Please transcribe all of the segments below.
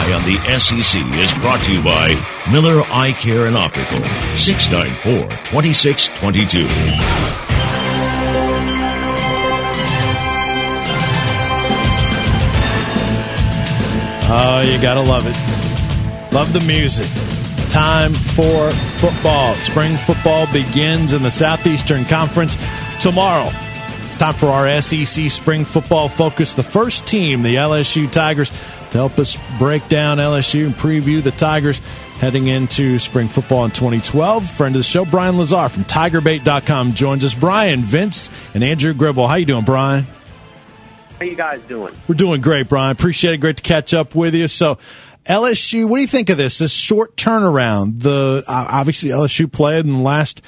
Eye on the SEC is brought to you by Miller Eye Care and Optical, 694-2622. Oh, you gotta love it. Love the music. Time for football. Spring football begins in the Southeastern Conference tomorrow. It's time for our SEC Spring Football Focus. The first team, the LSU Tigers, to help us break down LSU and preview the Tigers heading into spring football in 2012. Friend of the show, Bryan Lazare from TigerBait.com joins us. Brian, Vince, and Andrew Gribble. How you doing, Brian? How you guys doing? We're doing great, Brian. Appreciate it. Great to catch up with you. So, LSU, what do you think of this short turnaround? Obviously LSU played in the last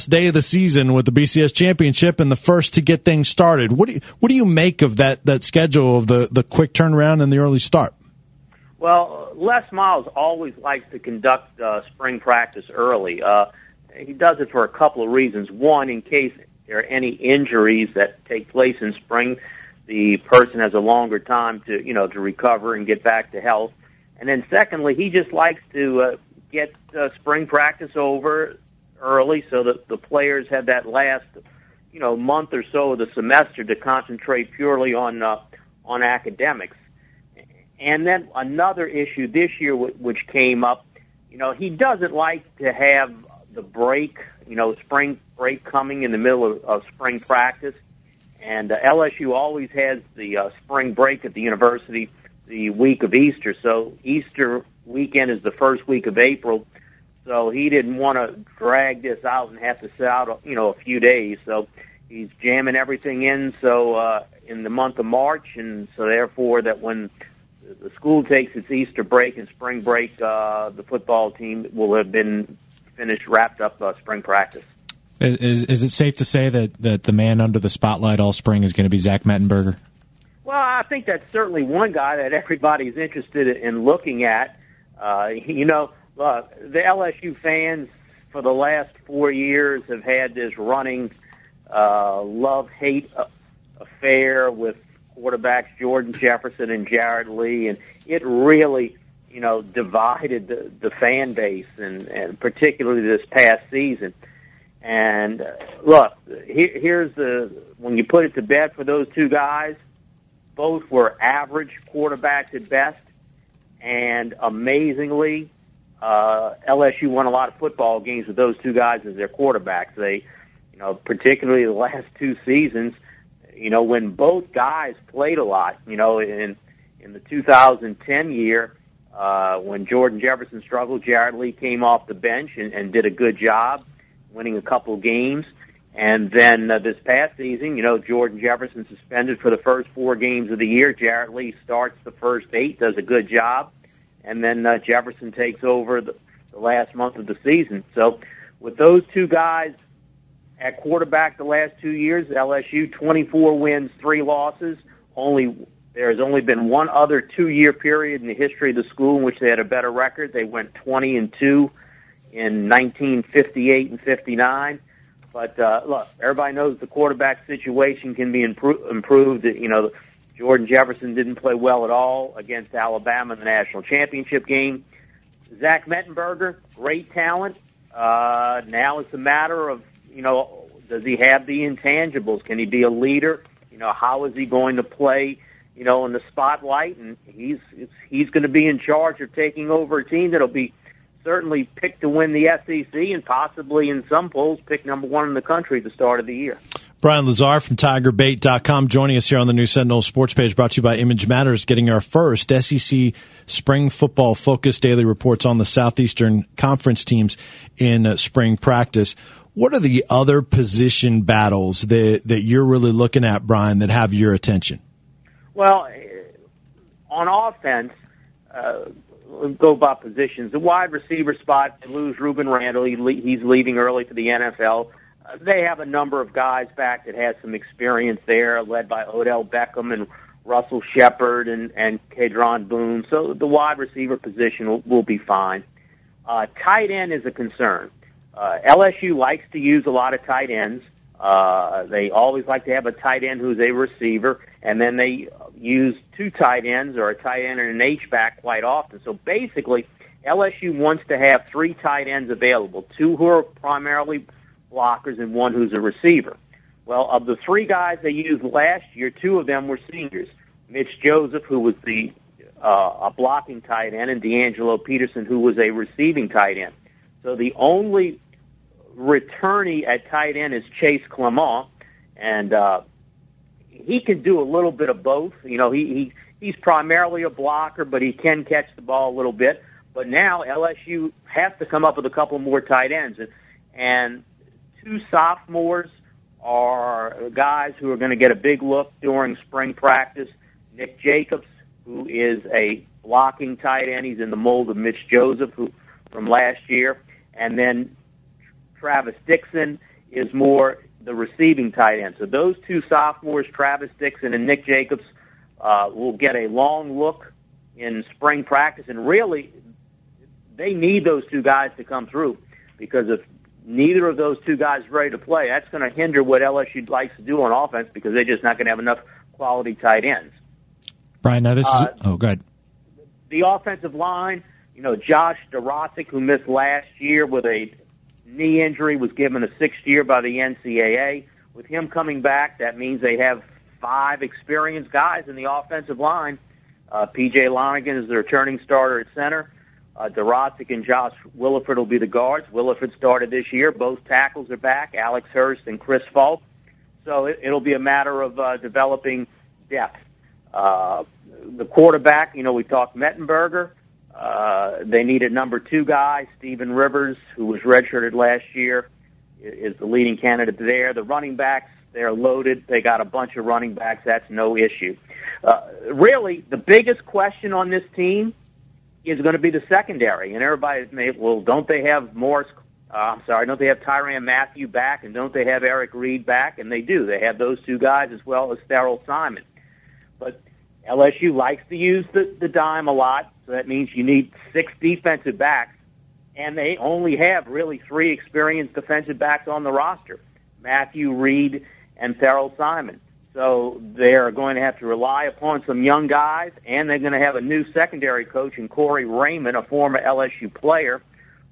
day of the season with the BCS championship and the first to get things started. What do you make of that schedule of the quick turnaround and the early start? Well, Les Miles always likes to conduct spring practice early. He does it for a couple of reasons. One, in case there are any injuries that take place in spring, the person has a longer time to recover and get back to health. And then secondly, he just likes to get spring practice over early so that the players have that last, month or so of the semester to concentrate purely on academics. And then another issue this year which came up, he doesn't like to have the break, spring break coming in the middle of spring practice. And LSU always has the spring break at the university the week of Easter. So Easter weekend is the first week of April. So he didn't want to drag this out and have to sit out, a few days. So he's jamming everything in. So in the month of March, and so therefore that when the school takes its Easter break and spring break, the football team will have been wrapped up spring practice. Is it safe to say that the man under the spotlight all spring is going to be Zach Mettenberger? Well, I think that's certainly one guy that everybody's interested in looking at. Look, the LSU fans for the last 4 years have had this running love-hate affair with quarterbacks Jordan Jefferson and Jared Lee, and it really, divided the fan base, and particularly this past season. And look, here's when you put it to bed for those two guys, both were average quarterbacks at best, and amazingly, LSU won a lot of football games with those two guys as their quarterbacks. They, particularly the last two seasons, when both guys played a lot, in the 2010 year, when Jordan Jefferson struggled, Jared Lee came off the bench and did a good job, winning a couple games. And then this past season, Jordan Jefferson suspended for the first 4 games of the year. Jared Lee starts the first 8, does a good job. And then Jefferson takes over the last month of the season. So with those two guys at quarterback the last 2 years, LSU 24 wins, 3 losses. There's only been one other 2-year period in the history of the school in which they had a better record. They went 20-2 in 1958 and 59. But look, everybody knows the quarterback situation can be improved. Jordan Jefferson didn't play well at all against Alabama in the national championship game. Zach Mettenberger, great talent. Now it's a matter of, does he have the intangibles? Can he be a leader? How is he going to play, in the spotlight? And he's going to be in charge of taking over a team that'll be certainly picked to win the SEC and possibly in some polls picked number 1 in the country at the start of the year. Bryan Lazare from TigerBait.com joining us here on the new Sentinel Sports Page, brought to you by Image Matters, getting our first SEC Spring Football Focus daily reports on the Southeastern Conference teams in spring practice. What are the other position battles that you're really looking at, Brian, that have your attention? Well, on offense, we'll go by positions. The wide receiver spot, they lose Ruben Randall. He's leaving early for the NFL. They have a number of guys back that has some experience there, led by Odell Beckham and Russell Shepard and Kedron Boone. So the wide receiver position will be fine. Tight end is a concern. LSU likes to use a lot of tight ends. They always like to have a tight end who's a receiver, and then they use two tight ends or a tight end and an H-back quite often. So basically, LSU wants to have three tight ends available, two who are primarily blockers and one who's a receiver. Well, of the three guys they used last year, two of them were seniors. Mitch Joseph, who was a blocking tight end, and D'Angelo Peterson, who was a receiving tight end. So the only returnee at tight end is Chase Clement, and he can do a little bit of both. You know, he's primarily a blocker, but he can catch the ball a little bit. But now LSU has to come up with a couple more tight ends, and two sophomores are guys who are going to get a big look during spring practice. Nick Jacobs, who is a blocking tight end. He's in the mold of Mitch Joseph from last year. And then Travis Dixon is more the receiving tight end. So those two sophomores, Travis Dixon and Nick Jacobs, will get a long look in spring practice. And really, they need those two guys to come through, because if neither of those two guys is ready to play, that's going to hinder what LSU likes to do on offense, because they're just not going to have enough quality tight ends. Brian, now this is... Oh, go ahead. The offensive line, you know, Josh Dorosic, who missed last year with a knee injury, was given a 6th year by the NCAA. With him coming back, that means they have 5 experienced guys in the offensive line. P.J. Lonigan is the returning starter at center. Dorosic and Josh Williford will be the guards. Williford started this year. Both tackles are back, Alex Hurst and Chris Falk. So it'll be a matter of developing depth. The quarterback, you know, we talked Mettenberger. They needed number 2 guy. Stephen Rivers, who was redshirted last year, is the leading candidate there. The running backs, they're loaded. They got a bunch of running backs. That's no issue. Really, the biggest question on this team is going to be the secondary. And everybody's made, well, don't they have don't they have Tyrann Mathieu back, and don't they have Eric Reed back? And they do. They have those 2 guys as well as Sterling Simon. But LSU likes to use the dime a lot, so that means you need 6 defensive backs, and they only have really 3 experienced defensive backs on the roster, Mathieu, Reed, and Sterling Simon. So they're going to have to rely upon some young guys, and they're going to have a new secondary coach in Corey Raymond, a former LSU player,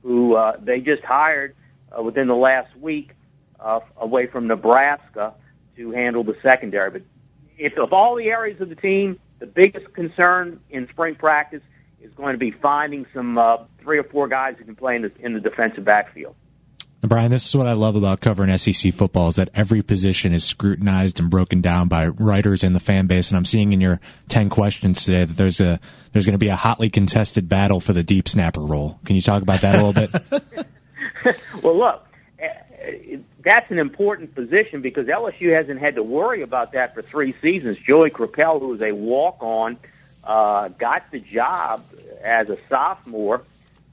who they just hired within the last week away from Nebraska to handle the secondary. But if of all the areas of the team, the biggest concern in spring practice is going to be finding some 3 or 4 guys who can play in the defensive backfield. Brian, this is what I love about covering SEC football, is that every position is scrutinized and broken down by writers in the fan base. And I'm seeing in your 10 questions today that there's going to be a hotly contested battle for the deep snapper role. Can you talk about that a little bit? Well, look, that's an important position because LSU hasn't had to worry about that for 3 seasons. Joey Crapell, who was a walk-on, got the job as a sophomore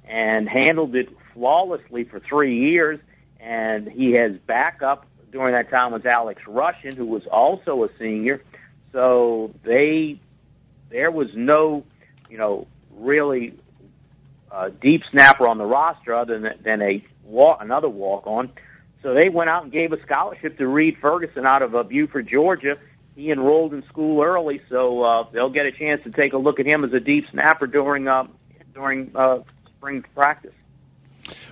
and handled it flawlessly for 3 years, and he has backup during that time was Alex Russian, who was also a senior. So there was no, really deep snapper on the roster other than another walk-on. So they went out and gave a scholarship to Reed Ferguson out of Beaufort, Georgia. He enrolled in school early, so they'll get a chance to take a look at him as a deep snapper during spring practice.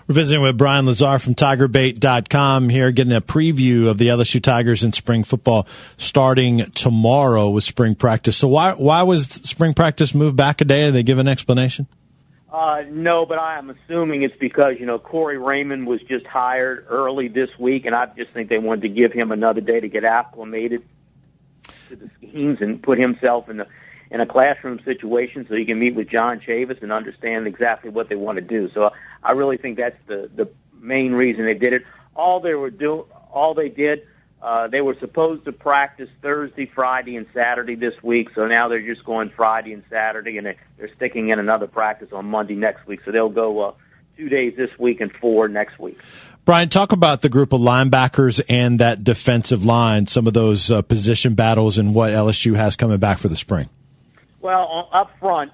We're visiting with Bryan Lazare from TigerBait.com here, getting a preview of the LSU Tigers in spring football starting tomorrow with spring practice. So why was spring practice moved back a day? Did they give an explanation? No, but I am assuming it's because, Corey Raymond was just hired early this week, and I just think they wanted to give him another day to get acclimated to the schemes and put himself in a classroom situation so he can meet with John Chavis and understand exactly what they want to do. So I really think that's the main reason they did it. They were supposed to practice Thursday, Friday, and Saturday this week, so now they're just going Friday and Saturday, and they're sticking in another practice on Monday next week. So they'll go 2 days this week and 4 next week. Brian, talk about the group of linebackers and that defensive line, some of those position battles and what LSU has coming back for the spring. Well, up front,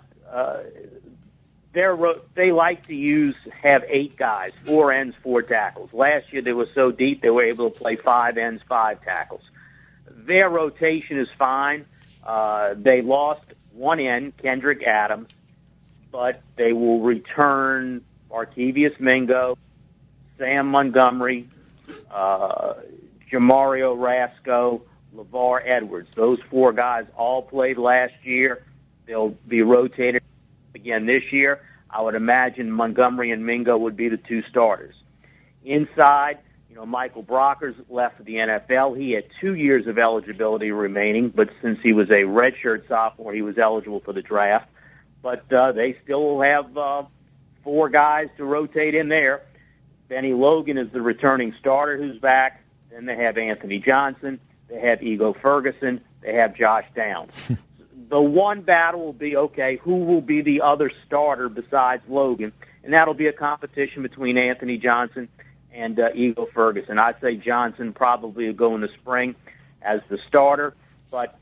they like to have 8 guys, 4 ends, 4 tackles. Last year they were so deep they were able to play 5 ends, 5 tackles. Their rotation is fine. They lost 1 end, Kendrick Adams, but they will return Arkevius Mingo, Sam Montgomery, Jamario Rasco, LeVar Edwards. Those 4 guys all played last year. They'll be rotated again this year. I would imagine Montgomery and Mingo would be the 2 starters. Inside, Michael Brockers left for the NFL. He had 2 years of eligibility remaining, but since he was a redshirt sophomore, he was eligible for the draft. But they still have 4 guys to rotate in there. Benny Logan is the returning starter who's back. Then they have Anthony Johnson. They have Ego Ferguson. They have Josh Downs. The one battle will be, okay, who will be the other starter besides Logan? And that'll be a competition between Anthony Johnson and Ego Ferguson. I'd say Johnson probably will go in the spring as the starter. But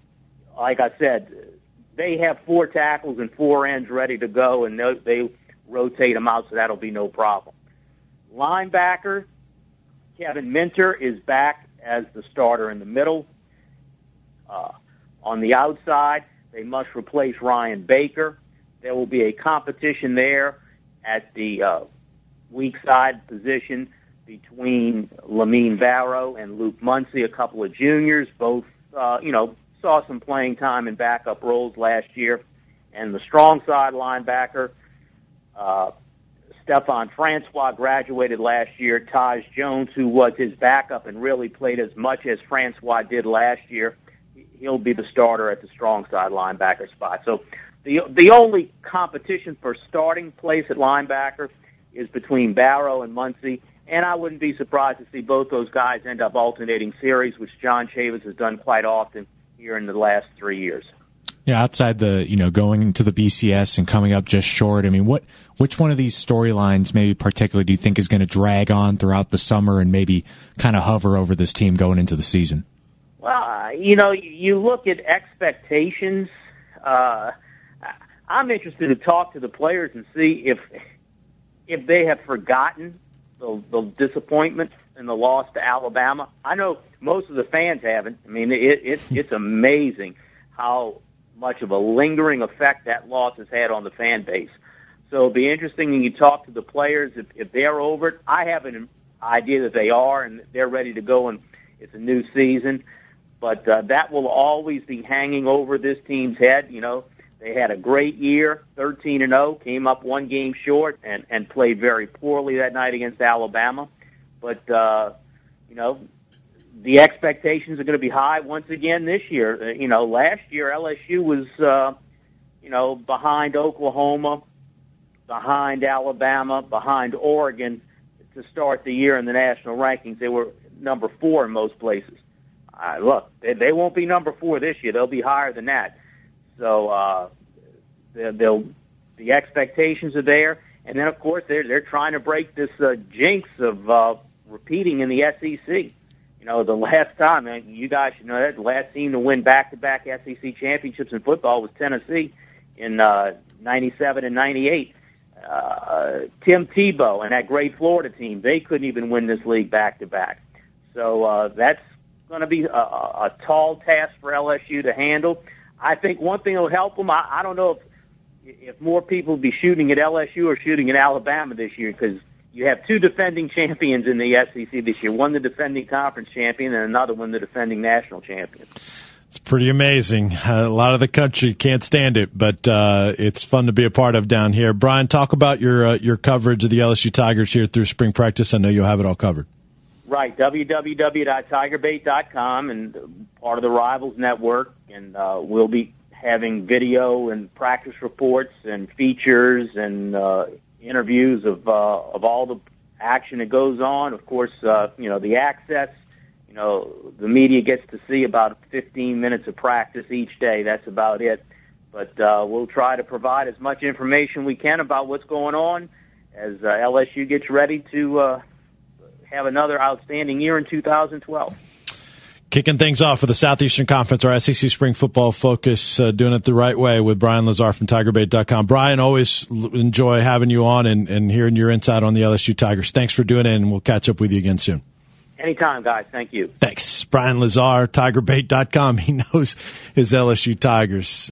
like I said, they have 4 tackles and 4 ends ready to go, and they rotate them out, so that'll be no problem. Linebacker, Kevin Minter is back as the starter in the middle. On the outside, they must replace Ryan Baker. There will be a competition there at the weak side position between Lamine Barrow and Luke Muncy, a couple of juniors. Both, saw some playing time in backup roles last year. And the strong side linebacker, Stephon Francois, graduated last year. Taj Jones, who was his backup and really played as much as Francois did last year, he'll be the starter at the strong side linebacker spot. So the only competition for starting place at linebacker is between Barrow and Muncy, and I wouldn't be surprised to see both those guys end up alternating series, which John Chavis has done quite often here in the last 3 years. Yeah, outside the, going into the BCS and coming up just short, I mean, which one of these storylines maybe particularly do you think is going to drag on throughout the summer and maybe kind of hover over this team going into the season? Well, you look at expectations. I'm interested to talk to the players and see if they have forgotten the disappointment and the loss to Alabama. I know most of the fans haven't. I mean, it's amazing how much of a lingering effect that loss has had on the fan base. So it'll be interesting when you talk to the players if they're over it. I have an idea that they are, and they're ready to go, and it's a new season. But that will always be hanging over this team's head. They had a great year, 13-0, came up 1 game short, and played very poorly that night against Alabama. But, the expectations are going to be high once again this year. Last year LSU was, behind Oklahoma, behind Alabama, behind Oregon to start the year in the national rankings. They were number 4 in most places. Look, they won't be number 4 this year. They'll be higher than that. So the expectations are there. And then, of course, they're trying to break this jinx of repeating in the SEC. The last time, you guys should know that the last team to win back-to-back SEC championships in football was Tennessee in 97 and 98. Tim Tebow and that great Florida team, they couldn't even win this league back-to-back. So that's going to be a tall task for LSU to handle. I think one thing that will help them, I don't know if more people will be shooting at LSU or shooting at Alabama this year, because you have 2 defending champions in the SEC this year, one the defending conference champion and another one the defending national champion. It's pretty amazing. A lot of the country can't stand it, but it's fun to be a part of down here. Bryan, talk about your coverage of the LSU Tigers here through spring practice. I know you'll have it all covered. Right, www.tigerbait.com, and part of the Rivals Network, and we'll be having video and practice reports and features and interviews of all the action that goes on. Of course, the access, the media gets to see about 15 minutes of practice each day. That's about it. But we'll try to provide as much information we can about what's going on as LSU gets ready to have another outstanding year in 2012. Kicking things off for the Southeastern Conference, our SEC Spring Football Focus, doing it the right way with Bryan Lazare from TigerBait.com. Bryan, always enjoy having you on and hearing your insight on the LSU Tigers. Thanks for doing it, and we'll catch up with you again soon. Anytime, guys. Thank you. Thanks. Bryan Lazare, TigerBait.com. He knows his LSU Tigers.